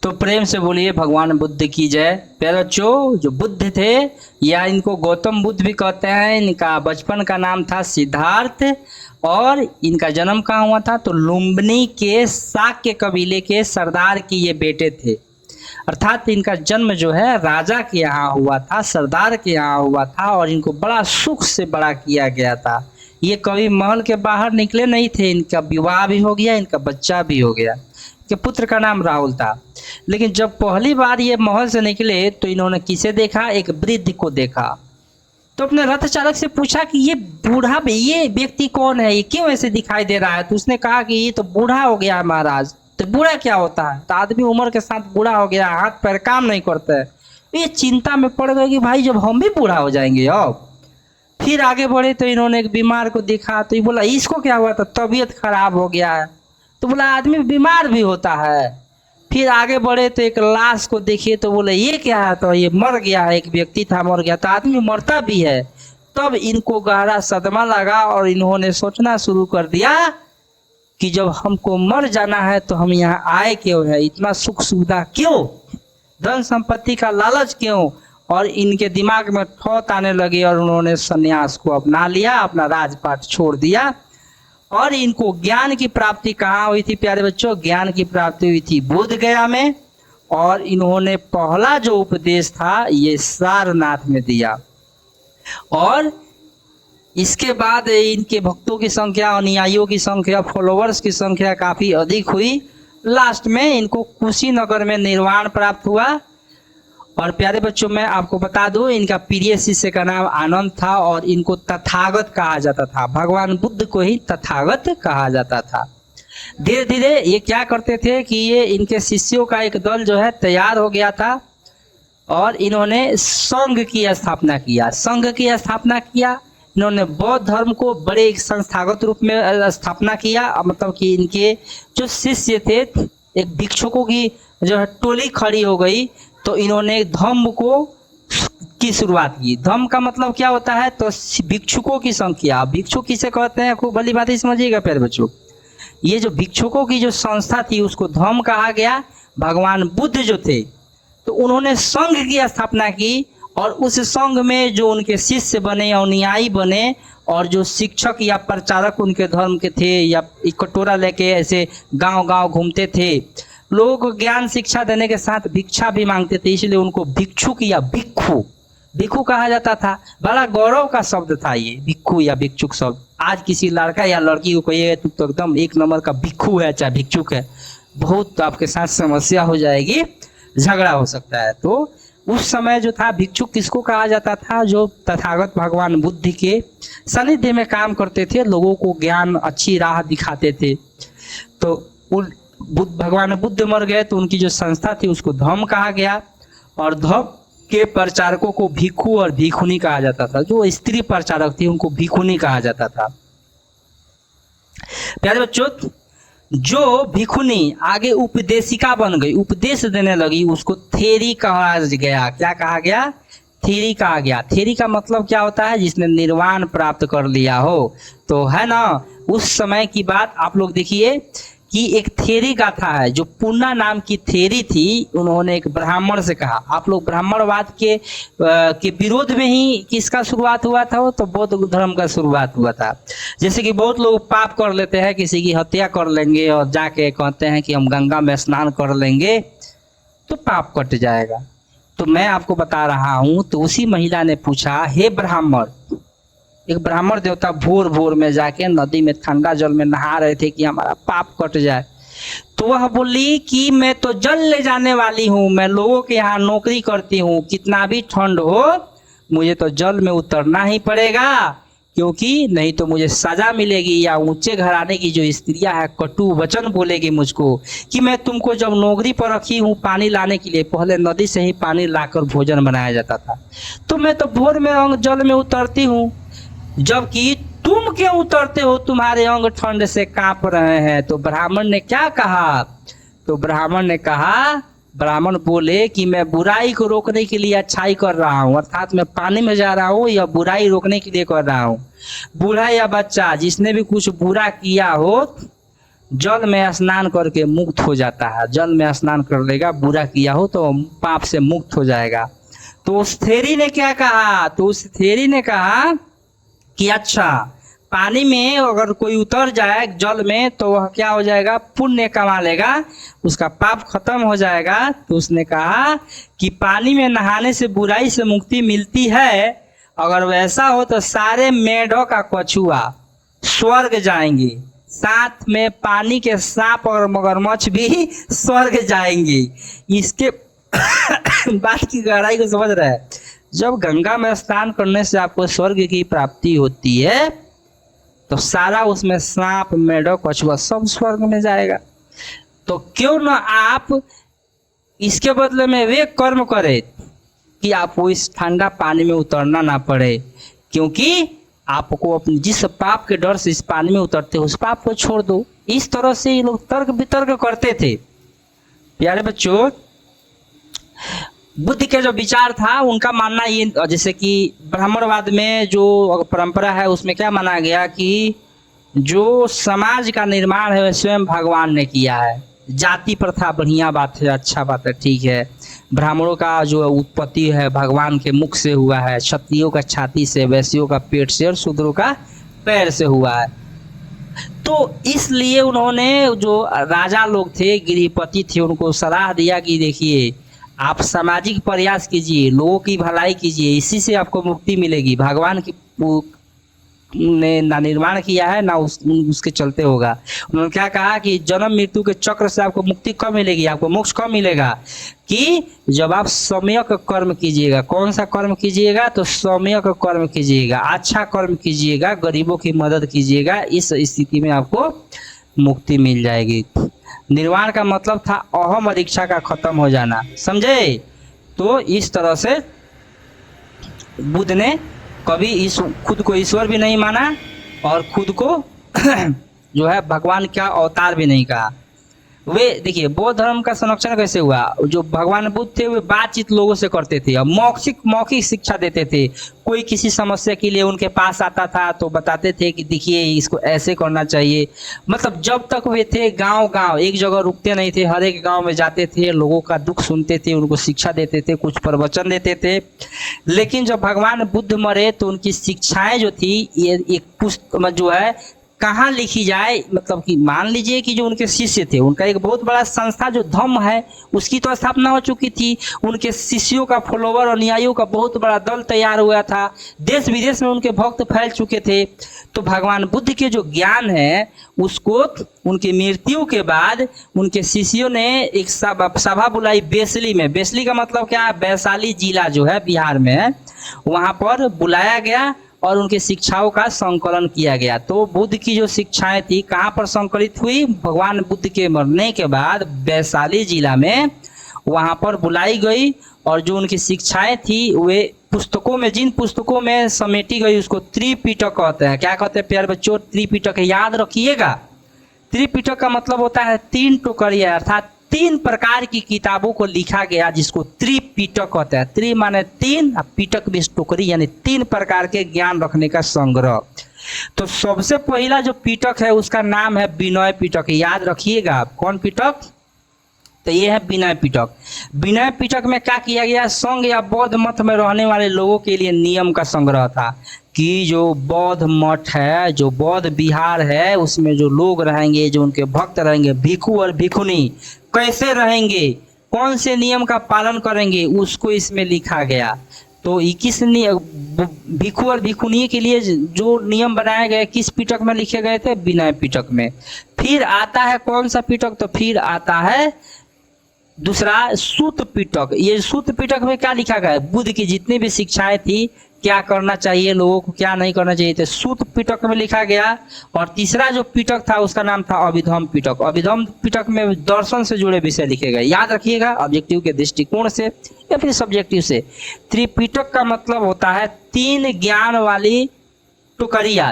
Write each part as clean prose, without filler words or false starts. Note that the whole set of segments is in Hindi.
तो प्रेम से बोलिए भगवान बुद्ध की जय। प्यारे बच्चों, जो बुद्ध थे या इनको गौतम बुद्ध भी कहते हैं, इनका बचपन का नाम था सिद्धार्थ और इनका जन्म कहाँ हुआ था? तो लुम्बिनी के शाक्य कबीले के सरदार के ये बेटे थे। अर्थात इनका जन्म जो है राजा के यहाँ हुआ था, सरदार के यहाँ हुआ था और इनको बड़ा सुख से बड़ा किया गया था। ये कभी महल के बाहर निकले नहीं थे। इनका विवाह भी हो गया, इनका बच्चा भी हो गया। के पुत्र का नाम राहुल था। लेकिन जब पहली बार ये महल से निकले तो इन्होंने किसे देखा? एक वृद्ध को देखा। तो अपने रथ चालक से पूछा कि ये व्यक्ति कौन है, ये क्यों ऐसे दिखाई दे रहा है? तो उसने कहा कि ये तो बूढ़ा हो गया है महाराज। तो बूढ़ा क्या होता है? तो आदमी उम्र के साथ बूढ़ा हो गया, हाथ पैर काम नहीं करता है। ये चिंता में पड़ गए कि भाई जब हम भी बूढ़ा हो जाएंगे। अब फिर आगे बढ़े तो इन्होंने एक बीमार को देखा। तो ये बोला इसको क्या हुआ? था तबीयत खराब हो गया है। तो बोला आदमी बीमार भी होता है। फिर आगे बढ़े तो एक लाश को देखिए तो बोले ये क्या है? तो ये मर गया है, एक व्यक्ति था मर गया। तो आदमी मरता भी है। तब इनको गहरा सदमा लगा और इन्होंने सोचना शुरू कर दिया कि जब हमको मर जाना है तो हम यहाँ आए क्यों है? इतना सुख सुविधा क्यों? धन संपत्ति का लालच क्यों? और इनके दिमाग में थौत आने लगे और उन्होंने सन्यास को अपना लिया, अपना राजपाट छोड़ दिया। और इनको ज्ञान की प्राप्ति कहाँ हुई थी प्यारे बच्चों? ज्ञान की प्राप्ति हुई थी बोध गया में। और इन्होंने पहला जो उपदेश था ये सारनाथ में दिया। और इसके बाद इनके भक्तों की संख्या, अनुयायियों की संख्या, फॉलोवर्स की संख्या काफी अधिक हुई। लास्ट में इनको कुशीनगर में निर्वाण प्राप्त हुआ। और प्यारे बच्चों, मैं आपको बता दूं इनका प्रिय शिष्य का नाम आनंद था और इनको तथागत कहा जाता था। भगवान बुद्ध को ही तथागत कहा जाता था। धीरे धीरे ये क्या करते थे कि ये इनके शिष्यों का एक दल जो है तैयार हो गया था और इन्होंने संघ की स्थापना किया। संघ की स्थापना किया इन्होंने। बौद्ध धर्म को बड़े एक संस्थागत रूप में स्थापना किया। मतलब कि इनके जो शिष्य थे, एक भिक्षुकों की जो है टोली खड़ी हो गई। तो इन्होंने धम्म की शुरुआत की। धम्म का मतलब क्या होता है? तो भिक्षुकों की संख्या। भिक्षुक किसे कहते हैं? खूब भली बात ही समझिएगा प्यारे बच्चों। ये जो भिक्षुकों की जो संस्था थी उसको धम्म कहा गया। भगवान बुद्ध जो थे तो उन्होंने संघ की स्थापना की और उस संघ में जो उनके शिष्य बने, अनुयायी बने और जो शिक्षक या प्रचारक उनके धर्म के थे या कटोरा लेके ऐसे गांव गांव घूमते थे। लोगों को ज्ञान शिक्षा देने के साथ भिक्षा भी मांगते थे, इसलिए उनको भिक्षुक या भिक्षु कहा जाता था। बड़ा गौरव का शब्द था ये भिक्षु या भिक्षुक शब्द। आज किसी लड़का या लड़की को कहिए तू तो एकदम एक नंबर का भिक्षु है चाहे भिक्षुक है, बहुत तो आपके साथ समस्या हो जाएगी, झगड़ा हो सकता है। तो उस समय जो था भिक्षुक किसको कहा जाता था? जो तथागत भगवान बुद्ध के सानिध्य में काम करते थे, लोगों को ज्ञान अच्छी राह दिखाते थे। तो भगवान बुद्ध मर गए तो उनकी जो संस्था थी उसको धम्म कहा गया और धम्म के प्रचारकों को भिक्षु और भिक्षुनी कहा जाता था। जो स्त्री प्रचारक थी उनको भिक्षुनी कहा जाता था। प्यारे बच्चों, जो भिक्षुनी आगे उपदेशिका बन गई, उपदेश देने लगी, उसको थेरी कहा गया। क्या कहा गया? थेरी कहा गया। थेरी का मतलब क्या होता है? जिसने निर्वाण प्राप्त कर लिया हो। तो है ना, उस समय की बात आप लोग देखिए कि एक थेरी गाथा है जो पूर्णा नाम की थेरी थी। उन्होंने एक ब्राह्मण से कहा। आप लोग ब्राह्मणवाद के विरोध में ही किसका शुरुआत हुआ था? वो तो बौद्ध धर्म का शुरुआत हुआ था। जैसे कि बहुत लोग पाप कर लेते हैं, किसी की हत्या कर लेंगे और जाके कहते हैं कि हम गंगा में स्नान कर लेंगे तो पाप कट जाएगा। तो मैं आपको बता रहा हूं, तो उसी महिला ने पूछा, हे ब्राह्मण, एक ब्राह्मण देवता भोर भोर में जाके नदी में ठंडा जल में नहा रहे थे कि हमारा पाप कट जाए। तो वह बोली कि मैं तो जल ले जाने वाली हूँ, मैं लोगों के यहाँ नौकरी करती हूँ, कितना भी ठंड हो मुझे तो जल में उतरना ही पड़ेगा, क्योंकि नहीं तो मुझे सजा मिलेगी। या ऊंचे घराने की जो स्त्रियां हैं कटु वचन बोलेगी मुझको कि मैं तुमको जब नौकरी पर रखी हूँ पानी लाने के लिए, पहले नदी से ही पानी लाकर भोजन बनाया जाता था, तो मैं तो भोर में जल में उतरती हूँ, जबकि तुम क्यों उतरते हो? तुम्हारे अंग ठंड से कांप रहे हैं। तो ब्राह्मण ने क्या कहा? तो ब्राह्मण ने कहा, ब्राह्मण बोले कि मैं बुराई को रोकने के लिए अच्छाई कर रहा हूँ, अर्थात मैं पानी में जा रहा हूँ या बुराई रोकने के लिए कर रहा हूँ। बूढ़ा या बच्चा जिसने भी कुछ बुरा किया हो जल में स्नान करके मुक्त हो जाता है। जल में स्नान कर लेगा, बुरा किया हो तो पाप से मुक्त हो जाएगा। तो उस थेरी ने क्या कहा, तो उस थेरी ने कहा कि अच्छा, पानी में अगर कोई उतर जाए जल में तो वह क्या हो जाएगा, पुण्य कमा लेगा, उसका पाप खत्म हो जाएगा। तो उसने कहा कि पानी में नहाने से बुराई से मुक्ति मिलती है, अगर वैसा हो तो सारे मेढों का कछुआ स्वर्ग जाएंगे, साथ में पानी के सांप और मगरमच्छ भी स्वर्ग जाएंगे। इसके बात की गहराई को समझ रहे हैं। जब गंगा में स्नान करने से आपको स्वर्ग की प्राप्ति होती है तो सारा उसमें सांप मेढक कछुआ सब स्वर्ग में जाएगा। तो क्यों न आप इसके बदले में वे कर्म करें कि आपको इस ठंडा पानी में उतरना ना पड़े, क्योंकि आपको अपने जिस पाप के डर से इस पानी में उतरते उस पाप को छोड़ दो। इस तरह से ये लोग तर्क वितर्क करते थे। प्यारे बच्चों, बुद्ध के जो विचार था उनका मानना ये, जैसे कि ब्राह्मणवाद में जो परंपरा है उसमें क्या माना गया कि जो समाज का निर्माण है वह स्वयं भगवान ने किया है। जाति प्रथा बढ़िया बात है, अच्छा बात है, ठीक है। ब्राह्मणों का जो उत्पत्ति है भगवान के मुख से हुआ है, क्षत्रियों का छाती से, वैश्यों का पेट से और शूद्रों का पैर से हुआ है। तो इसलिए उन्होंने, जो राजा लोग थे, गृहपति थे, उनको सलाह दिया कि देखिए आप सामाजिक प्रयास कीजिए, लोगों की भलाई कीजिए, इसी से आपको मुक्ति मिलेगी। भगवान की ने ना निर्माण किया है ना उसके चलते होगा। उन्होंने क्या कहा कि जन्म मृत्यु के चक्र से आपको मुक्ति कब मिलेगी, आपको मोक्ष कब मिलेगा, कि जब आप सम्यक कर्म कीजिएगा। कौन सा कर्म कीजिएगा, तो सम्यक कर्म कीजिएगा, अच्छा कर्म कीजिएगा, गरीबों की मदद कीजिएगा, इस स्थिति में आपको मुक्ति मिल जाएगी। निर्वाण का मतलब था अहम और इच्छा का खत्म हो जाना, समझे। तो इस तरह से बुद्ध ने कभी खुद को ईश्वर भी नहीं माना और खुद को जो है भगवान का अवतार भी नहीं कहा। वे देखिए बौद्ध धर्म का संरक्षण कैसे हुआ, जो भगवान बुद्ध थे वे बातचीत लोगों से करते थे और मौखिक शिक्षा देते थे। कोई किसी समस्या के लिए उनके पास आता था तो बताते थे कि देखिए इसको ऐसे करना चाहिए। मतलब जब तक वे थे गांव एक जगह रुकते नहीं थे, हर एक गांव में जाते थे, लोगों का दुख सुनते थे, उनको शिक्षा देते थे, कुछ प्रवचन देते थे। लेकिन जब भगवान बुद्ध मरे तो उनकी शिक्षाएं जो थी ये एक पुस्तक जो है कहाँ लिखी जाए, मतलब कि मान लीजिए कि जो उनके शिष्य थे, उनका एक बहुत बड़ा संस्था जो धम्म है उसकी तो स्थापना हो चुकी थी, उनके शिष्यों का फॉलोवर और अनुयायियों का बहुत बड़ा दल तैयार हुआ था, देश विदेश में उनके भक्त फैल चुके थे। तो भगवान बुद्ध के जो ज्ञान है उसको उनकी मृत्यु के बाद उनके शिष्यों ने एक सभा बुलाई बेसली में। बेसली का मतलब क्या है, वैशाली जिला जो है बिहार में है, वहाँ पर बुलाया गया और उनके शिक्षाओं का संकलन किया गया। तो बुद्ध की जो शिक्षाएं थी कहाँ पर संकलित हुई, भगवान बुद्ध के मरने के बाद वैशाली जिला में वहाँ पर बुलाई गई और जो उनकी शिक्षाएं थी वे पुस्तकों में, जिन पुस्तकों में समेटी गई उसको त्रिपिटक कहते हैं। क्या कहते हैं प्यारे बच्चों, त्रिपिटक याद रखिएगा। त्रिपिटक का मतलब होता है तीन टुकड़ियां, अर्थात 3 प्रकार की किताबों को लिखा गया जिसको त्रिपिटक कहता है। त्रि माने 3, पिटक भी टुकड़ी, यानी 3 प्रकार के ज्ञान रखने का संग्रह। तो सबसे पहला जो पिटक है उसका नाम है विनय पिटक, याद रखिएगा आप। कौन पिटक, तो ये है विनय पिटक। विनय पिटक में क्या किया गया, संघ या बौद्ध मत में रहने वाले लोगों के लिए नियम का संग्रह था कि जो बौद्ध मठ है, जो बौद्ध विहार है, उसमें जो लोग रहेंगे, जो उनके भक्त रहेंगे, भिक्षु और भिक्षुनी कैसे रहेंगे, कौन से नियम का पालन करेंगे, उसको इसमें लिखा गया। तो 21 भिक्षु और भिक्षुनी के लिए जो नियम बनाए गए किस पिटक में लिखे गए थे, विनय पिटक में। फिर आता है कौन सा पिटक, तो फिर आता है दूसरा सूत पिटक। ये सूत पिटक में क्या लिखा गया है, बुद्ध की जितनी भी शिक्षाएं थी, क्या करना चाहिए लोगों को, क्या नहीं करना चाहिए, तो सूत पिटक में लिखा गया। और तीसरा जो पिटक था उसका नाम था अभिधम्म पिटक। अभिधम्म पिटक में दर्शन से जुड़े विषय लिखे गए, याद रखिएगा, ऑब्जेक्टिव के दृष्टिकोण से या फिर सब्जेक्टिव से। त्रिपिटक का मतलब होता है 3 ज्ञान वाली टुकड़ियां,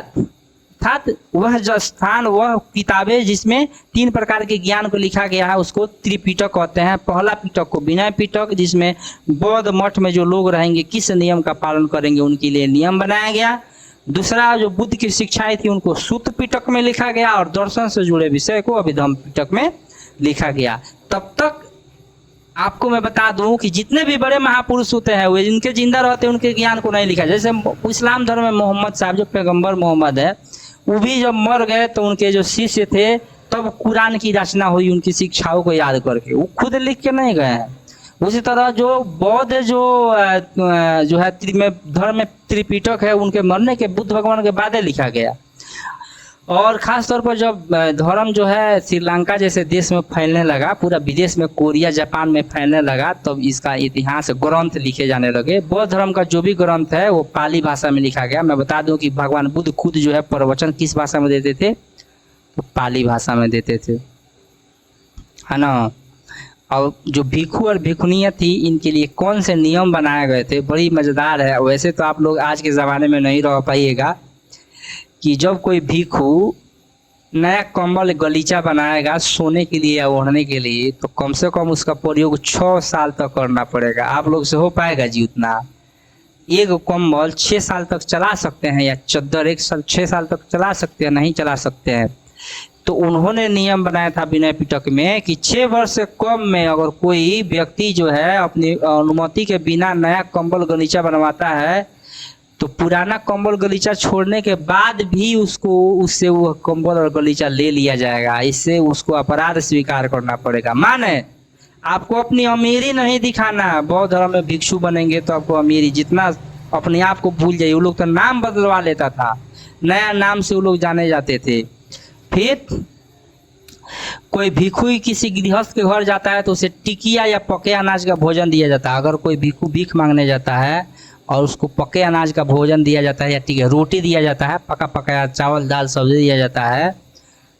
अर्थात वह जो स्थान, वह किताबें जिसमें 3 प्रकार के ज्ञान को लिखा गया है उसको त्रिपिटक कहते हैं। पहला पिटक को विनय पिटक, जिसमें बौद्ध मठ में जो लोग रहेंगे किस नियम का पालन करेंगे उनके लिए नियम बनाया गया। दूसरा जो बुद्ध की शिक्षाएं थी उनको सूत्र पिटक में लिखा गया और दर्शन से जुड़े विषय को अभिधम्म पिटक में लिखा गया। तब तक आपको मैं बता दूं कि जितने भी बड़े महापुरुष होते हैं वे जिनके जिंदा रहते हैं उनके ज्ञान को नहीं लिखा। जैसे इस्लाम धर्म में मोहम्मद साहब जो पैगंबर मोहम्मद है, वो भी जब मर गए तो उनके जो शिष्य थे तब कुरान की रचना हुई उनकी शिक्षाओं को याद करके, वो खुद लिख के नहीं गए हैं। उसी तरह जो बौद्ध जो है धर्म में त्रिपिटक है, उनके मरने के बुद्ध भगवान के बाद लिखा गया। और खास तौर पर जब धर्म जो है श्रीलंका जैसे देश में फैलने लगा, पूरा विदेश में कोरिया जापान में फैलने लगा, तब इसका इतिहास ग्रंथ लिखे जाने लगे। बौद्ध धर्म का जो भी ग्रंथ है वो पाली भाषा में लिखा गया। मैं बता दूं कि भगवान बुद्ध खुद जो है प्रवचन किस भाषा में देते थे, तो पाली भाषा में देते थे, है ना। और जो भिक्षु और भिक्षुनियाँ थी, इनके लिए कौन से नियम बनाए गए थे, बड़ी मज़ेदार है। वैसे तो आप लोग आज के ज़माने में नहीं रह पाइएगा कि जब कोई भिक्षु नया कंबल गलीचा बनाएगा सोने के लिए या ओढ़ने के लिए, तो कम से कम उसका प्रयोग 6 साल तक करना पड़ेगा। आप लोग से हो पाएगा जी उतना? एक कंबल 6 साल तक चला सकते हैं या चद्दर 6 साल तक चला सकते हैं? नहीं चला सकते हैं। तो उन्होंने नियम बनाया था विनय पिटक में कि 6 वर्ष से कम में अगर कोई व्यक्ति जो है अपनी अनुमति के बिना नया कंबल गलीचा बनवाता है, तो पुराना कंबल गलीचा छोड़ने के बाद भी उससे वो कंबल और गलीचा ले लिया जाएगा। इससे उसको अपराध स्वीकार करना पड़ेगा। माने आपको अपनी अमीरी नहीं दिखाना। बौद्ध धर्म में भिक्षु बनेंगे तो आपको अमीरी, जितना अपने आप को भूल जाइए। वो लोग तो नाम बदलवा लेता था, नया नाम से वो लोग जाने जाते थे। फिर कोई भिक्षु किसी गृहस्थ के घर जाता है तो उसे टिकिया या पके अनाज का भोजन दिया जाता है। अगर कोई भिक्षु भीख मांगने जाता है और उसको पके अनाज का भोजन दिया जाता है या ठीक है रोटी दिया जाता है, पका पकाया चावल दाल सब्जी दिया जाता है,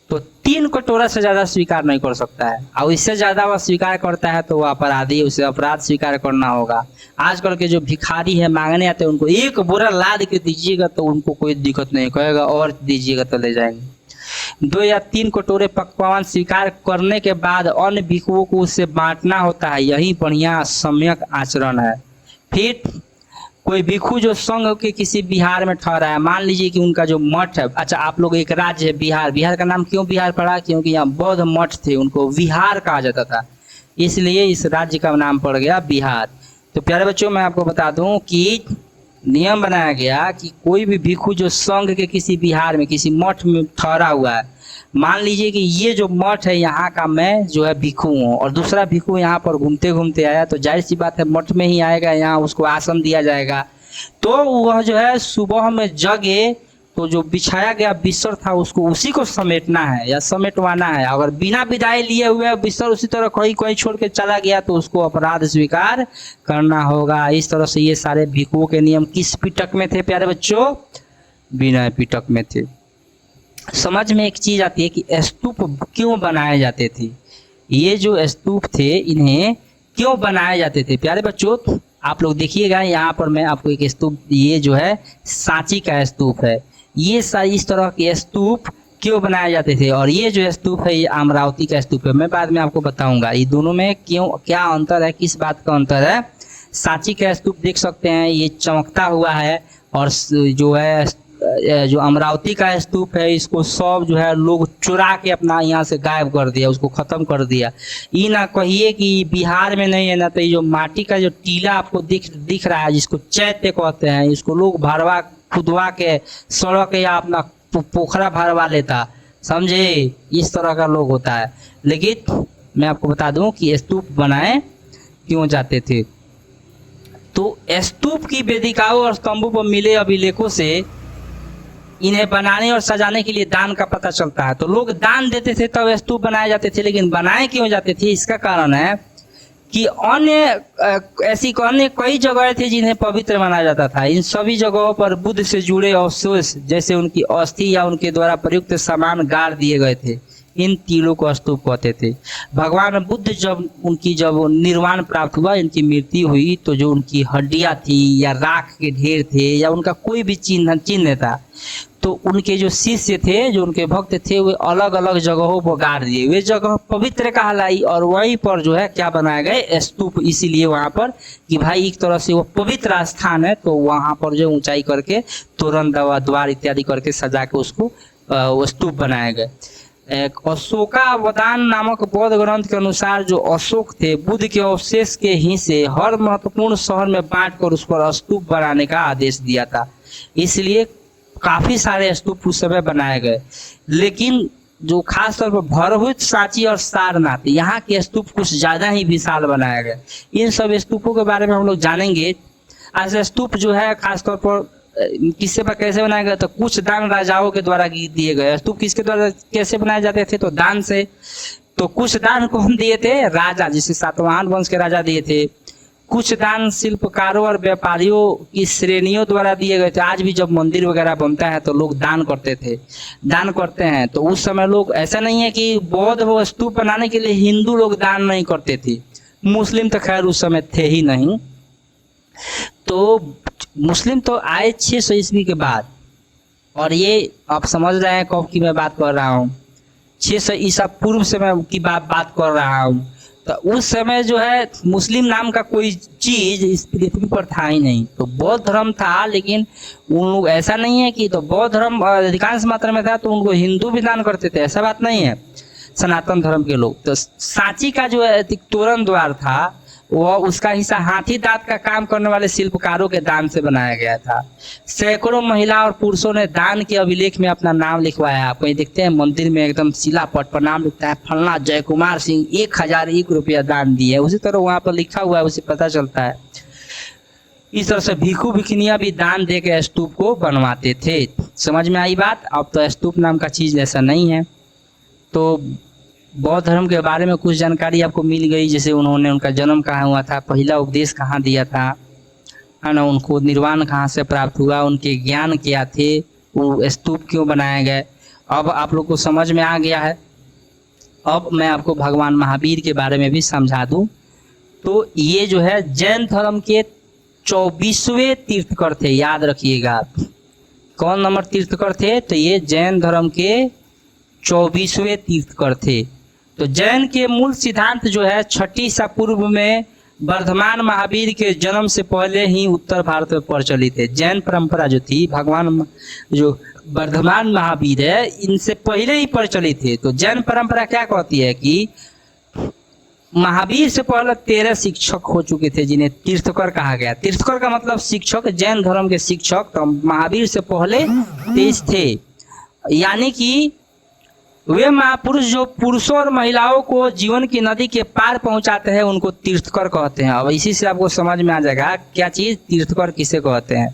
तो 3 कटोरा से ज़्यादा स्वीकार नहीं कर सकता है। और इससे ज़्यादा वह स्वीकार करता है तो वह अपराधी, उसे अपराध स्वीकार करना होगा। आजकल के जो भिखारी है मांगने आते हैं, उनको 1 बोरा लाद के दीजिएगा तो उनको कोई दिक्कत नहीं, कहेगा और दीजिएगा तो ले जाएंगे। 2 या 3 कटोरे पकवान स्वीकार करने के बाद अन्य भिक्षुओं को उससे बांटना होता है। यही बढ़िया सम्यक आचरण है। फिर कोई भिक्षु जो संघ के किसी बिहार में ठहरा है, मान लीजिए कि उनका जो मठ है, अच्छा आप लोग एक राज्य है बिहार, बिहार का नाम क्यों बिहार पड़ा? क्योंकि यहाँ बौद्ध मठ थे, उनको विहार कहा जाता था, इसलिए इस राज्य का नाम पड़ गया बिहार। तो प्यारे बच्चों, मैं आपको बता दूं कि नियम बनाया गया कि कोई भी भिक्षु जो संघ के किसी बिहार में किसी मठ में ठहरा हुआ है, मान लीजिए कि ये जो मठ है यहाँ का मैं जो है भिक्षु हूँ और दूसरा भिक्षु यहाँ पर घूमते घूमते आया, तो जाहिर सी बात है मठ में ही आएगा, यहाँ उसको आसन दिया जाएगा। तो वह जो है सुबह में जगे तो जो बिछाया गया बिस्तर था उसको उसी को समेटना है या समेटवाना है। अगर बिना विदाई लिए हुए बिस्तर उसी तरह कहीं कहीं छोड़ के चला गया तो उसको अपराध स्वीकार करना होगा। इस तरह से ये सारे भिक्षुओं के नियम किस पिटक में थे प्यारे बच्चों? विनय पिटक में थे। समझ में एक चीज आती है कि स्तूप क्यों बनाए जाते थे। ये जो स्तूप थे इन्हें क्यों बनाए जाते थे प्यारे बच्चों? आप लोग देखिएगा, यहाँ पर मैं आपको एक स्तूप, ये जो है सांची का स्तूप है। ये सारी इस तरह के स्तूप क्यों बनाए जाते थे, और ये जो स्तूप है ये अमरावती का स्तूप है। मैं बाद में आपको बताऊंगा ये दोनों में क्यों क्या अंतर है, किस बात का अंतर है। सांची का स्तूप देख सकते हैं ये चमकता हुआ है, और जो है जो अमरावती का स्तूप है इसको सब जो है लोग चुरा के अपना यहाँ से गायब कर दिया, उसको खत्म कर दिया। ये ना कहिए कि बिहार में नहीं है ना, तो ये जो माटी का जो टीला आपको दिख रहा है जिसको चैत्य कहते हैं, इसको लोग भरवा खुदवा के सड़क या अपना पोखरा भरवा लेता, समझे? इस तरह का लोग होता है। लेकिन मैं आपको बता दूं कि स्तूप बनाए क्यों जाते थे। तो स्तूप की वेदिकाओं और स्तंभों पर मिले अभिलेखों से इन्हें बनाने और सजाने के लिए दान का पता चलता है। तो लोग दान देते थे तब स्तूप बनाए जाते थे। लेकिन बनाए क्यों जाते थे, इसका कारण है कि ऐसी अन्य कई जगह थी जिन्हें पवित्र माना जाता था। इन सभी जगहों पर बुद्ध से जुड़े अवशेष जैसे उनकी अस्थि या उनके द्वारा प्रयुक्त सामान गाड़ दिए गए थे। इन तीनों को स्तूप कहते थे। भगवान बुद्ध जब निर्वाण प्राप्त हुआ, इनकी मृत्यु हुई, तो जो उनकी हड्डियां थी या राख के ढेर थे या उनका कोई भी चिन्ह था, तो तो उनके जो शिष्य थे, जो उनके भक्त थे, वे अलग अलग जगहों पर गाड़ दिए। वे जगह पवित्र कहलाई और वहीं पर जो है क्या बनाए गए, स्तूप। इसीलिए वहां पर कि भाई एक तरह से वो पवित्र स्थान है, तो वहां पर जो ऊंचाई करके तोरण द्वार इत्यादि करके सजा के उसको वो स्तूप बनाए गए। एक अशोकावदान नामक बौद्ध ग्रंथ के अनुसार जो अशोक थे, बुद्ध के अवशेष के हिस्से हर महत्वपूर्ण शहर में बांटकर उस पर स्तूप बनाने का आदेश दिया था। इसलिए काफी सारे स्तूप उस समय बनाए गए। लेकिन जो खास तौर पर भरहुत, सांची और सारनाथ, यहाँ के स्तूप कुछ ज्यादा ही विशाल बनाए गए। इन सब स्तूपों के बारे में हम लोग जानेंगे। आज स्तूप जो है खास तौर पर किससे पर कैसे बनाया गया, तो कुछ दान राजाओं के द्वारा दिए गए। स्तूप किसके द्वारा कैसे बनाए जाते थे, तो दान से। तो कुछ दान कौन दिए थे, राजा, जिसे सातवाहन वंश के राजा दिए थे। कुछ दान शिल्पकारों और व्यापारियों की श्रेणियों द्वारा दिए गए थे। आज भी जब मंदिर वगैरह बनता है तो लोग दान करते थे, दान करते हैं। तो उस समय लोग, ऐसा नहीं है कि बौद्ध वो स्तूप बनाने के लिए हिंदू लोग दान नहीं करते थे, मुस्लिम तो खैर उस समय थे ही नहीं। तो मुस्लिम तो आए 600 ईस्वी के बाद, और ये आप समझ रहे हैं कब की मैं बात कर रहा हूँ, 600 ईसा पूर्व से मैं की बात कर रहा हूँ। तो उस समय जो है मुस्लिम नाम का कोई चीज इस पृथ्वी पर था ही नहीं। तो बौद्ध धर्म था, लेकिन उन लोग, ऐसा नहीं है कि, तो बौद्ध धर्म अधिकांश मात्रा में था तो उनको हिंदू भी दान करते थे, ऐसा बात नहीं है। सनातन धर्म के लोग, तो सांची का जो है तोरण द्वार था, वह उसका हिस्सा हाथी दांत का काम करने वाले शिल्पकारों के दान से बनाया गया था। सैकड़ों महिला और पुरुषों ने दान के अभिलेख में अपना नाम लिखवाया। आप कहीं देखते हैं मंदिर में एकदम शिलापट पर नाम लिखता है, फलना जय कुमार सिंह 1001 रुपया दान दिए, उसी तरह वहां पर लिखा हुआ है, उसे पता चलता है। इस तरह से भिखू भिखनिया भी दान दे के स्तूप को बनवाते थे। समझ में आई बात। अब तो स्तूप नाम का चीज ऐसा नहीं है। तो बौद्ध धर्म के बारे में कुछ जानकारी आपको मिल गई, जैसे उन्होंने, उनका जन्म कहाँ हुआ था, पहला उपदेश कहाँ दिया था, है ना, उनको निर्वाण कहाँ से प्राप्त हुआ, उनके ज्ञान क्या थे, वो स्तूप क्यों बनाए गए। अब आप लोग को समझ में आ गया है। अब मैं आपको भगवान महावीर के बारे में भी समझा दूं। तो ये जो है जैन धर्म के 24वें तीर्थकर थे, याद रखिएगा आप। कौन नंबर तीर्थकर थे, तो ये जैन धर्म के 24वें तीर्थकर थे। तो जैन के मूल सिद्धांत जो है 6ठी ईसा पूर्व में वर्धमान महावीर के जन्म से पहले ही उत्तर भारत में प्रचलित है। जैन परंपरा जो थी, भगवान जो वर्धमान महावीर है, इनसे पहले ही प्रचलित है। तो जैन परंपरा क्या कहती है कि महावीर से पहले 13 शिक्षक हो चुके थे, जिन्हें तीर्थकर कहा गया। तीर्थकर का मतलब शिक्षक, जैन धर्म के शिक्षक। तो महावीर से पहले 23 थे, यानी कि वे महापुरुष जो पुरुषों और महिलाओं को जीवन की नदी के पार पहुंचाते हैं, उनको तीर्थकर कहते हैं। अब इसी से आपको समझ में आ जाएगा क्या चीज तीर्थकर किसे कहते हैं।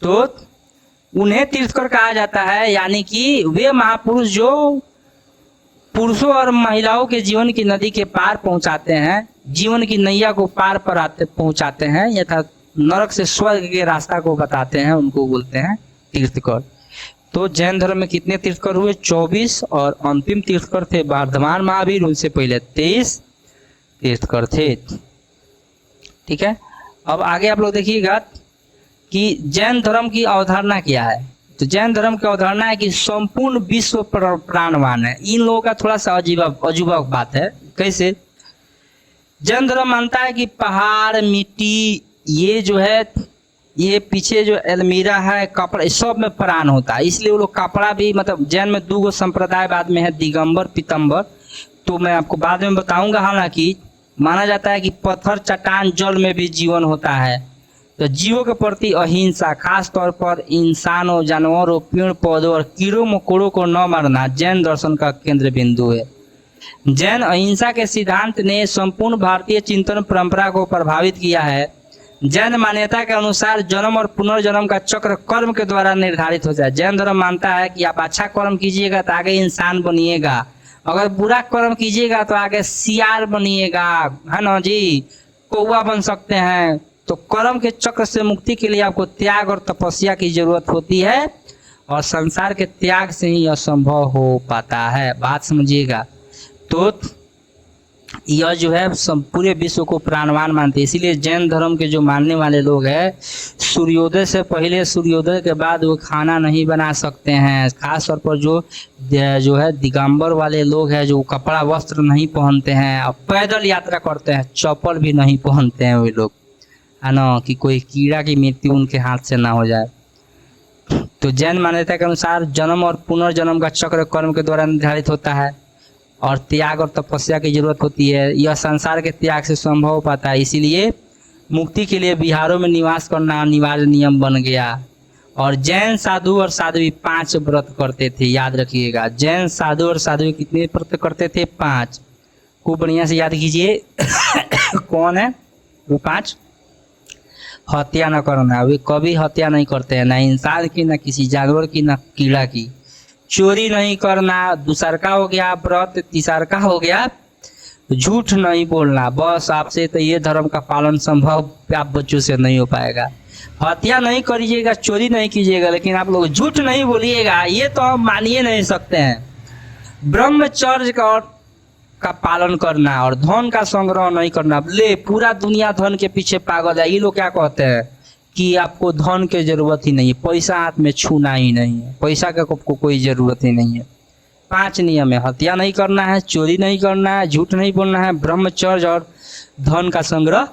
तो उन्हें तीर्थकर कहा जाता है, यानी कि वे महापुरुष जो पुरुषों और महिलाओं के जीवन की नदी के पार पहुंचाते हैं, जीवन की नैया को पार पहुंचाते हैं, यथा नरक से स्वर्ग के रास्ता को बताते हैं, उनको बोलते हैं तीर्थकर। तो जैन धर्म में कितने तीर्थकर हुए, 24, और अंतिम तीर्थकर थे वर्धमान महावीर, उनसे पहले 23 तीर्थकर थे। ठीक है। अब आगे आप लोग देखिएगा कि जैन धर्म की अवधारणा क्या है। तो जैन धर्म की अवधारणा है कि संपूर्ण विश्व प्राणवान है। इन लोगों का थोड़ा सा अजूबा बात है। कैसे? जैन धर्म मानता है कि पहाड़, मिट्टी, ये जो है, ये पीछे जो एलमीरा है, कपड़ा, सब में प्राण होता है। इसलिए वो लोग कपड़ा भी, मतलब जैन में 2 संप्रदाय बाद में है, दिगंबर, पीतम्बर। तो मैं आपको बाद में बताऊंगा। हालांकि माना जाता है कि पत्थर, चट्टान, जल में भी जीवन होता है। तो जीवों के प्रति अहिंसा, खास तौर पर इंसानों, जानवरों, पेड़ पौधों और कीड़ों मकोड़ों को न मारना जैन दर्शन का केंद्र बिंदु है। जैन अहिंसा के सिद्धांत ने संपूर्ण भारतीय चिंतन परंपरा को प्रभावित किया है। जैन मान्यता के अनुसार जन्म और पुनर्जन्म का चक्र कर्म के द्वारा निर्धारित होता है। जैन धर्म मानता है कि आप अच्छा कर्म कीजिएगा तो आगे इंसान बनिएगा, अगर बुरा कर्म कीजिएगा तो आगे सियार बनिएगा, है ना जी, कौवा बन सकते हैं। तो कर्म के चक्र से मुक्ति के लिए आपको त्याग और तपस्या की जरूरत होती है, और संसार के त्याग से ही असंभव हो पाता है। बात समझिएगा। तो यह जो है पूरे विश्व को प्राणवान मानते हैं। इसीलिए जैन धर्म के जो मानने वाले लोग हैं, सूर्योदय से पहले सूर्योदय के बाद वो खाना नहीं बना सकते हैं। खास तौर पर जो है दिगंबर वाले लोग हैं, जो कपड़ा वस्त्र नहीं पहनते हैं, और पैदल यात्रा करते हैं, चप्पल भी नहीं पहनते हैं वे लोग, है ना, कि कोई कीड़ा की मृत्यु उनके हाथ से ना हो जाए। तो जैन मान्यता के अनुसार जन्म और पुनर्जन्म का चक्र कर्म के द्वारा निर्धारित होता है, और त्याग और तपस्या की जरूरत होती है। यह संसार के त्याग से संभव हो पाता है। इसीलिए मुक्ति के लिए विहारों में निवास करना अनिवार्य नियम बन गया। और जैन साधु और साध्वी 5 व्रत करते थे, याद रखिएगा। जैन साधु और साध्वी कितने व्रत करते थे? 5। खूब बढ़िया से याद कीजिए। कौन है वो 5? हत्या न करना, वे कभी हत्या नहीं करते हैं, ना इंसान की, ना किसी जानवर की, ना कीड़ा की। चोरी नहीं करना दूसर का हो गया व्रत। तीसर का हो गया झूठ नहीं बोलना। बस आपसे तो ये धर्म का पालन संभव आप बच्चों से नहीं हो पाएगा। हत्या नहीं करिएगा, चोरी नहीं कीजिएगा, लेकिन आप लोग झूठ नहीं बोलिएगा, ये तो हम मान ही नहीं सकते हैं। ब्रह्मचर्य का पालन करना, और धन का संग्रह नहीं करना। ले पूरा दुनिया धन के पीछे पागल है। ये लोग क्या कहते हैं कि आपको धन की जरूरत ही नहीं है, पैसा हाथ में छूना ही नहीं है, पैसा का आपको कोई जरूरत ही नहीं है। 5 नियम है, हत्या नहीं करना है, चोरी नहीं करना है, झूठ नहीं बोलना है, ब्रह्मचर्य और धन का संग्रह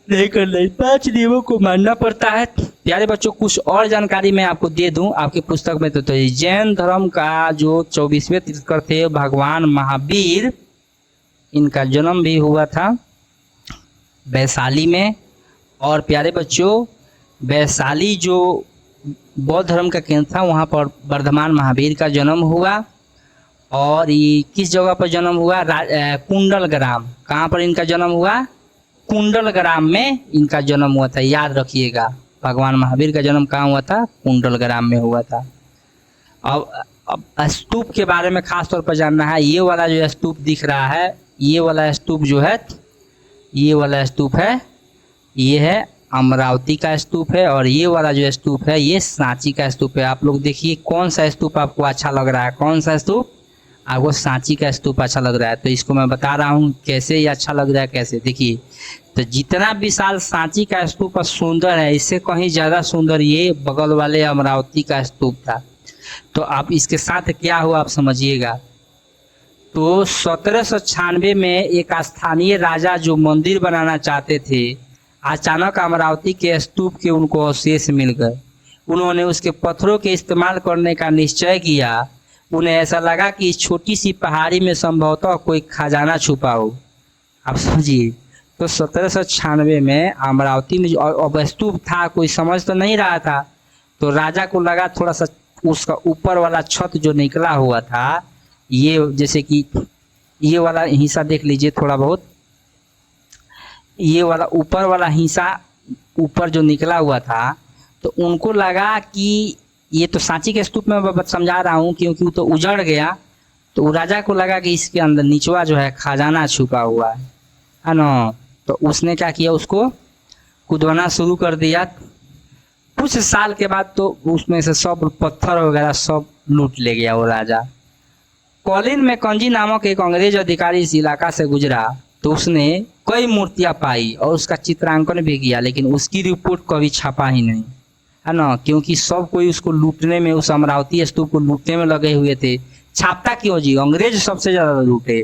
नहीं करना है। 5 नियमों को मानना पड़ता है। प्यारे बच्चों, कुछ और जानकारी मैं आपको दे दूं आपकी पुस्तक में। तो जैन धर्म का जो 24वें तीर्थंकर थे भगवान महावीर, इनका जन्म भी हुआ था वैशाली में। और प्यारे बच्चों, वैशाली जो बौद्ध धर्म का केंद्र था, वहाँ पर वर्धमान महावीर का जन्म हुआ। और ये किस जगह पर जन्म हुआ? कुंडलग्राम। कहाँ पर इनका जन्म हुआ? कुंडलग्राम में इनका जन्म हुआ था, याद रखिएगा। भगवान महावीर का जन्म कहाँ हुआ था? कुंडलग्राम में हुआ था। अब स्तूप के बारे में खास तौर पर जानना है। ये वाला जो स्तूप दिख रहा है, ये वाला स्तूप जो है, ये वाला स्तूप है, ये है अमरावती का स्तूप है। और ये वाला जो स्तूप है, ये सांची का स्तूप है। आप लोग देखिए कौन सा स्तूप आपको अच्छा लग रहा है? कौन सा स्तूप आपको? सांची का स्तूप अच्छा लग रहा है। तो इसको मैं बता रहा हूँ कैसे ये अच्छा लग रहा है, कैसे। देखिए, तो जितना विशाल सांची का स्तूप सुंदर है, इससे कहीं ज़्यादा सुंदर ये बगल वाले अमरावती का स्तूप था। तो आप इसके साथ क्या हुआ आप समझिएगा। तो 1796 में एक स्थानीय राजा जो मंदिर बनाना चाहते थे, अचानक अमरावती के स्तूप के उनको अवशेष मिल गए। उन्होंने उसके पत्थरों के इस्तेमाल करने का निश्चय किया। उन्हें ऐसा लगा कि इस छोटी सी पहाड़ी में संभवतः कोई खजाना छुपा हो। आप समझिए, तो 1796 में अमरावती में जो स्तूप था, कोई समझ तो नहीं रहा था। तो राजा को लगा थोड़ा सा उसका ऊपर वाला छत जो निकला हुआ था, ये जैसे कि ये वाला हिस्सा देख लीजिए थोड़ा बहुत, ये वाला ऊपर वाला हिस्सा ऊपर जो निकला हुआ था, तो उनको लगा कि ये तो सांची के स्तूप में मैं समझा रहा हूँ, क्योंकि वो तो उजड़ गया। तो राजा को लगा कि इसके अंदर निचवा जो है खजाना छुपा हुआ है ना। तो उसने क्या किया, उसको खुदवाना शुरू कर दिया। कुछ साल के बाद तो उसमें से सब पत्थर वगैरह सब लूट ले गया वो राजा। कॉलिन मैकेंजी नामक एक अंग्रेज अधिकारी इस इलाका से गुजरा, तो उसने कई मूर्तियां पाई और उसका चित्रांकन भी किया, लेकिन उसकी रिपोर्ट कभी छपा ही नहीं, है ना, क्योंकि सब कोई उसको लूटने में, उस अमरावती स्तूप को लूटने में लगे हुए थे। छापता क्यों जी? अंग्रेज सबसे ज्यादा लूटे।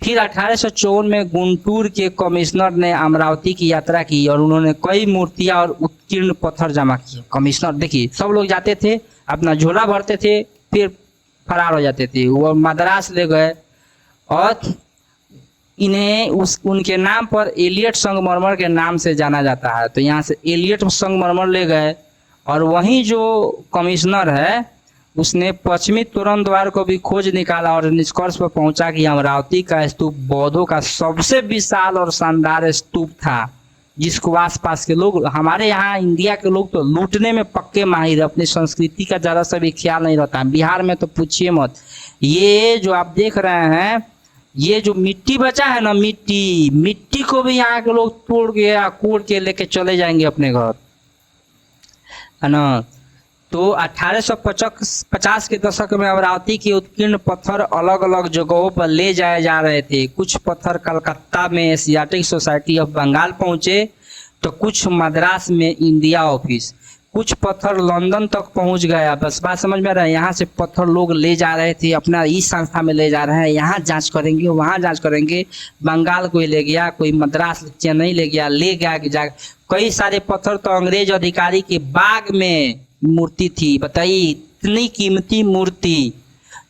फिर 1854 में गुंटूर के कमिश्नर ने अमरावती की यात्रा की और उन्होंने कई मूर्तियां और उत्कीर्ण पत्थर जमा किए। कमिश्नर देखिए, सब लोग जाते थे, अपना झोला भरते थे, फिर फरार हो जाते थे। वो मद्रास ले गए और इन्हें उनके नाम पर एलियट संगमरमर के नाम से जाना जाता है। तो यहाँ से एलियट संगमरमर ले गए और वहीं जो कमिश्नर है उसने पश्चिमी तोरण द्वार को भी खोज निकाला और निष्कर्ष पर पहुंचा कि अमरावती का स्तूप बौद्धों का सबसे विशाल और शानदार स्तूप था, जिसको आसपास के लोग, हमारे यहाँ इंडिया के लोग तो लूटने में पक्के माहिर, अपनी संस्कृति का ज़्यादा सा भी ख्याल नहीं रहता। बिहार में तो पूछिए मत। ये जो आप देख रहे हैं, ये जो मिट्टी बचा है ना, मिट्टी को भी यहाँ के लोग तोड़ के या कोड़ के लेके चले जाएंगे अपने घर, है ना। तो 1850 के दशक में अमरावती के उत्कीर्ण पत्थर अलग अलग जगहों पर ले जाए जा रहे थे। कुछ पत्थर कलकत्ता में एशियाटिक सोसाइटी ऑफ बंगाल पहुंचे, तो कुछ मद्रास में इंडिया ऑफिस, कुछ पत्थर लंदन तक पहुंच गया। बस बात समझ में आ रहा है। यहाँ से पत्थर लोग ले जा रहे थे, अपना इस संस्था में ले जा रहे हैं, यहाँ जांच करेंगे, वहाँ जांच करेंगे। बंगाल कोई ले गया, कोई मद्रास चेन्नई ले गया, ले गया कि जा कई सारे पत्थर तो अंग्रेज अधिकारी के बाग में मूर्ति थी। बताइए, इतनी कीमती मूर्ति,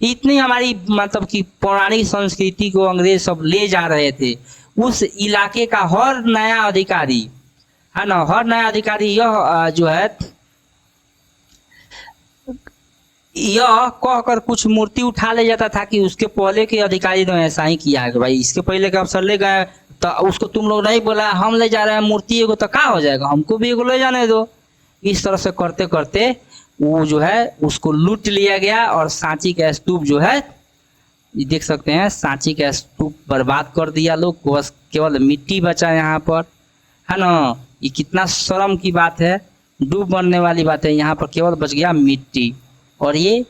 इतनी हमारी मतलब कि पौराणिक संस्कृति को अंग्रेज सब ले जा रहे थे। उस इलाके का हर नया अधिकारी है ना, हर नया अधिकारी यह जो है यह कहकर कुछ मूर्ति उठा ले जाता था कि उसके पहले के अधिकारी ने ऐसा ही किया कि भाई इसके पहले के अफसर ले गए तो उसको तुम लोग नहीं बोला, हम ले जा रहे हैं मूर्ति एगो, तो क्या हो जाएगा, हमको भी एगो ले जाने दो। इस तरह से करते करते वो जो है उसको लूट लिया गया और सांची का स्तूप जो है, ये देख सकते हैं, सांची का स्तूप बर्बाद कर दिया लोग, बस केवल मिट्टी बचा यहाँ पर, है ना। ये कितना शर्म की बात है, डूब मरने वाली बात है। यहाँ पर केवल बच गया मिट्टी। और ये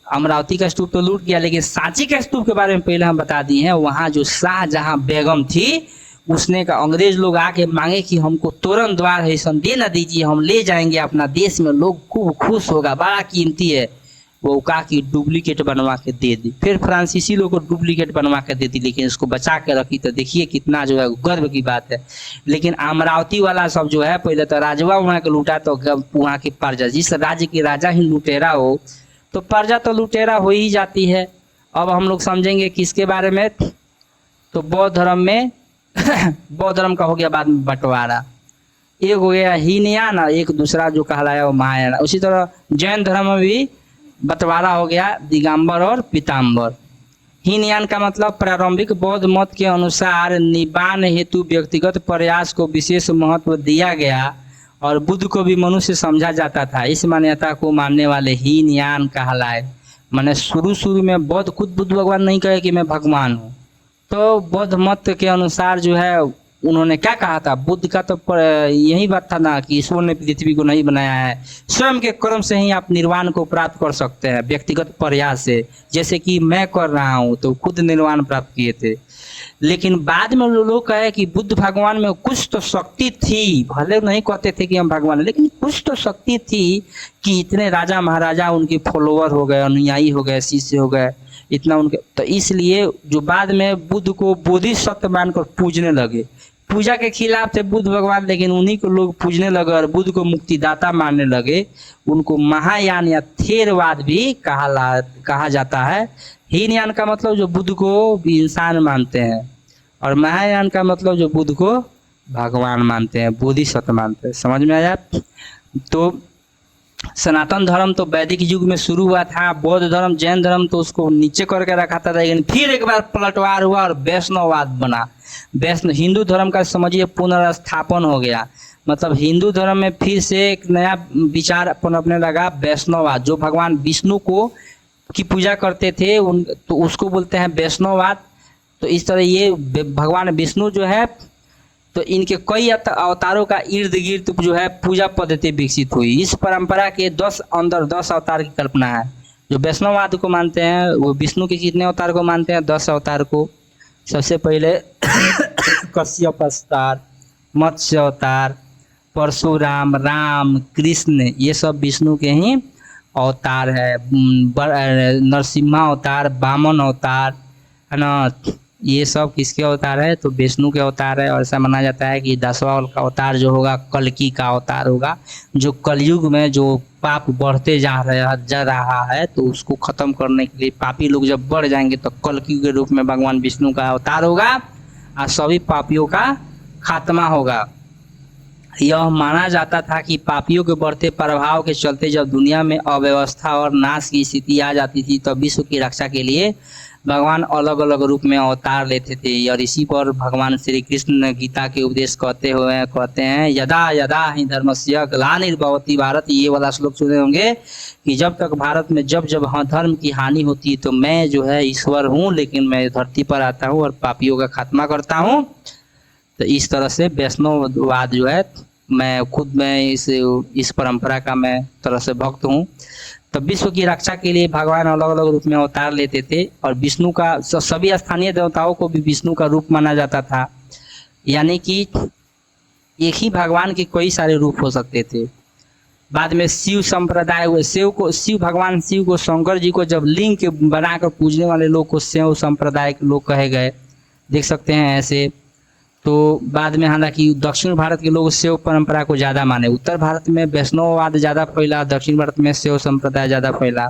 अमरावती का स्तूप तो लूट गया, लेकिन सांची का स्तूप के बारे में पहले हम बता दिए हैं। वहाँ जो शाहजहां बेगम थी, उसने का अंग्रेज लोग आके मांगे कि हमको तोरण द्वार है, दे ना दीजिए, हम ले जाएंगे अपना देश में, लोग खूब खुश होगा, बड़ा कीमती है। वो कहा कि डुप्लीकेट बनवा के दे दी। फिर फ्रांसीसी लोग को डुप्लीकेट बनवा के दे दी, लेकिन इसको बचा के रखी। तो देखिए कितना जो है गर्व की बात है। लेकिन अमरावती वाला सब जो है, पहले तो राजवा वहाँ के लूटा, तो वहाँ की प्रजा, जिस राज्य की राजा ही लुटेरा हो तो प्रजा तो लुटेरा हो ही जाती है। अब हम लोग समझेंगे किसके बारे में, तो बौद्ध धर्म में बौद्ध धर्म का हो गया बाद में बंटवारा, एक हो गया हीनयान और एक दूसरा जो कहलाया वो महायान। उसी तरह जैन धर्म में भी बंटवारा हो गया, दिगंबर और पीताम्बर। हीनयान का मतलब प्रारंभिक बौद्ध मत के अनुसार निबान हेतु व्यक्तिगत प्रयास को विशेष महत्व दिया गया और बुद्ध को भी मनुष्य समझा जाता था। इस मान्यता को मानने वाले हीनयान कहलाए। मैंने शुरू में बौद्ध खुद बुद्ध भगवान नहीं कहे कि मैं भगवान हूँ, तो बौद्ध मत के अनुसार जो है उन्होंने क्या कहा था, बुद्ध का तो यही बात था ना कि ईश्वर ने पृथ्वी को नहीं बनाया है, स्वयं के कर्म से ही आप निर्वाण को प्राप्त कर सकते हैं, व्यक्तिगत प्रयास से, जैसे कि मैं कर रहा हूँ तो खुद निर्वाण प्राप्त किए थे। लेकिन बाद में लोग कहे कि बुद्ध भगवान में कुछ तो शक्ति थी, भले नहीं कहते थे कि हम भगवान हैं, लेकिन कुछ तो शक्ति थी कि इतने राजा महाराजा उनके फॉलोवर हो गए, अनुयायी हो गए, शिष्य हो गए, इतना उनके, तो इसलिए जो बाद में बुद्ध को बोधिसत्व मानकर पूजने लगे। पूजा के खिलाफ थे बुद्ध भगवान, लेकिन उन्हीं को लोग पूजने लगे और बुद्ध को मुक्तिदाता मानने लगे। उनको महायान या थेरवाद भी कहा जाता है। हीनयान का मतलब जो बुद्ध को भी इंसान मानते हैं, और महायान का मतलब जो बुद्ध को भगवान मानते हैं, बोधिसत्व मानते हैं। समझ में आया। तो सनातन धर्म तो वैदिक युग में शुरू हुआ था, बौद्ध धर्म जैन धर्म तो उसको नीचे करके रखा था, लेकिन फिर एक बार पलटवार हुआ और वैष्णववाद बना। वैष्णव हिंदू धर्म का समझिए पुनर्स्थापन हो गया, मतलब हिंदू धर्म में फिर से एक नया विचार पनपने लगा, वैष्णववाद। जो भगवान विष्णु को की पूजा करते थे तो उसको बोलते हैं वैष्णववाद। तो इस तरह ये भगवान विष्णु जो है, तो इनके कई अवतारों का इर्द गिर्द जो है पूजा पद्धति विकसित हुई। इस परंपरा के 10 अवतार की कल्पना है। जो वैष्णववाद को मानते हैं वो विष्णु के कितने अवतार को मानते हैं, 10 अवतार को। सबसे पहले कश्यप अवतार, मत्स्य अवतार, परशुराम, राम, कृष्ण, ये सब विष्णु के ही अवतार है। नरसिम्हा अवतार, वामन अवतार, है ना, ये सब किसके अवतार है, तो विष्णु के अवतार है। और ऐसा माना जाता है कि 10वां का अवतार जो होगा कल्कि का अवतार होगा। जो कलयुग में जो पाप बढ़ते जा रहा है तो उसको खत्म करने के लिए, पापी लोग जब बढ़ जाएंगे तो कल्कि के रूप में भगवान विष्णु का अवतार होगा और सभी पापियों का खात्मा होगा। यह माना जाता था कि पापियों के बढ़ते प्रभाव के चलते जब दुनिया में अव्यवस्था और नाश की स्थिति आ जाती थी तो विश्व की रक्षा के लिए भगवान अलग अलग रूप में अवतार लेते थे। और इसी पर भगवान श्री कृष्ण गीता के उपदेश कहते हैं यदा यदा ही धर्मस्य ग्लानिर्भवति भारत। ये वाला श्लोक सुने होंगे कि जब तक भारत में जब धर्म की हानि होती है तो मैं जो है ईश्वर हूँ, लेकिन मैं धरती पर आता हूँ और पापियों का खात्मा करता हूँ। तो इस तरह से वैष्णववाद जो है मैं इस परंपरा का मैं तरह से भक्त हूँ। तो विश्व की रक्षा के लिए भगवान अलग अलग रूप में अवतार लेते थे और विष्णु का सभी स्थानीय देवताओं को भी विष्णु का रूप माना जाता था, यानी कि एक ही भगवान के कई सारे रूप हो सकते थे। बाद में शिव संप्रदाय हुए, भगवान शिव को शंकर जी को जब लिंग के बनाकर पूजने वाले लोग को शिव संप्रदाय के लोग कहे गए, देख सकते हैं ऐसे। तो बाद में हालांकि दक्षिण भारत के लोग शिव परंपरा को ज़्यादा माने, उत्तर भारत में वैष्णववाद ज़्यादा फैला, दक्षिण भारत में शिव संप्रदाय ज़्यादा फैला।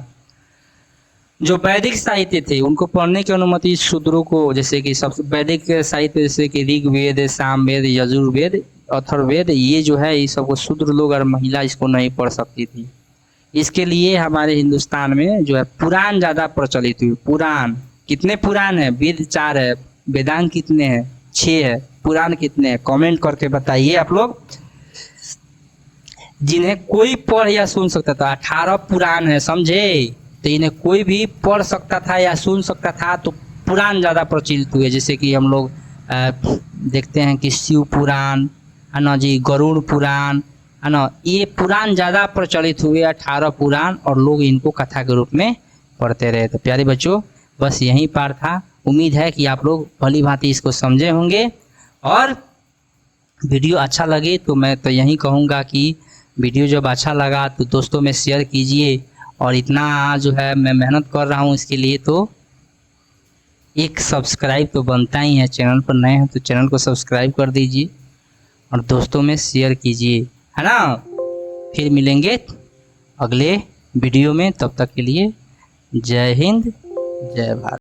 जो वैदिक साहित्य थे उनको पढ़ने की अनुमति शूद्रों को, जैसे कि सबसे वैदिक साहित्य जैसे कि ऋग्वेद, सामवेद, यजुर्वेद, अथर्ववेद, ये जो है ये सबको शूद्र लोग और महिला इसको नहीं पढ़ सकती थी। इसके लिए हमारे हिंदुस्तान में जो है पुराण ज़्यादा प्रचलित हुई। पुराण कितने पुराण है? वेद 4 है, वेदांग कितने हैं? 6 है, पुराण कितने हैं? कमेंट करके बताइए आप लोग। जिन्हें कोई पढ़ या सुन सकता था, 18 पुराण है, समझे? तो इन्हें कोई भी पढ़ सकता था या सुन सकता था, तो पुराण ज़्यादा प्रचलित हुए। जैसे कि हम लोग देखते हैं कि शिव पुराण है ना जी, गरुड़ पुराण है ना, ये पुराण ज़्यादा प्रचलित हुए 18 पुराण, और लोग इनको कथा के रूप में पढ़ते रहे। तो प्यारे बच्चों, बस यही पार था। उम्मीद है कि आप लोग भली भांति इसको समझे होंगे, और वीडियो अच्छा लगे तो मैं तो यही कहूँगा कि वीडियो जब अच्छा लगा तो दोस्तों में शेयर कीजिए। और इतना जो है मैं मेहनत कर रहा हूँ इसके लिए, तो एक सब्सक्राइब तो बनता ही है। चैनल पर नए हैं तो चैनल को सब्सक्राइब कर दीजिए और दोस्तों में शेयर कीजिए, है ना। फिर मिलेंगे अगले वीडियो में, तब तक के लिए जय हिंद, जय भारत।